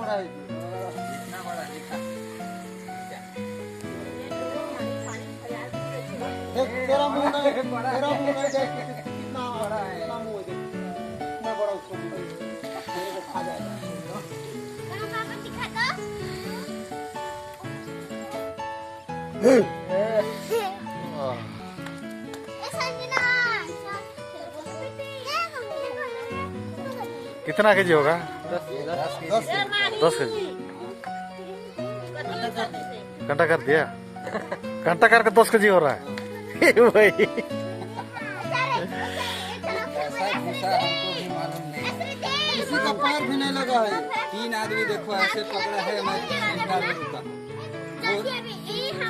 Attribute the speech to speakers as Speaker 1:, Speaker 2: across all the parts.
Speaker 1: बड़ा है,
Speaker 2: कितना बड़ा दिखा।
Speaker 1: तेरा मुंह नहीं, तेरा मुंह नहीं देख कितना बड़ा है, कितना मुंह है, कितना बड़ा उसका मुंह है, तेरे को खा जाएगा।
Speaker 3: कितना केजी होगा? 10 केजी। घंटा कर दिया, घंटा करके 10 केजी हो रहा है। वही
Speaker 2: ऐसा घुसा हमको भी मालूम नहीं।
Speaker 1: किसी का पैर भी नहीं लगा है।
Speaker 2: 3 आदमी देखो ऐसे पकड़ा है, मैं निकाल दूंगा।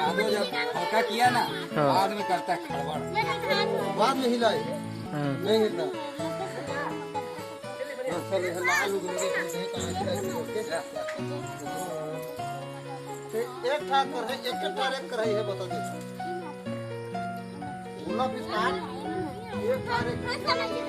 Speaker 2: वो जब हल्का किया ना, बाद में करता है खड़बड़।
Speaker 1: बाद में हिलाए, नहीं हिलना। चल हिला आलू के लिए एक ठाक कर है, एक ठाक एक कर है, बता दे। गुलाब पिस्ता एक ठाक एक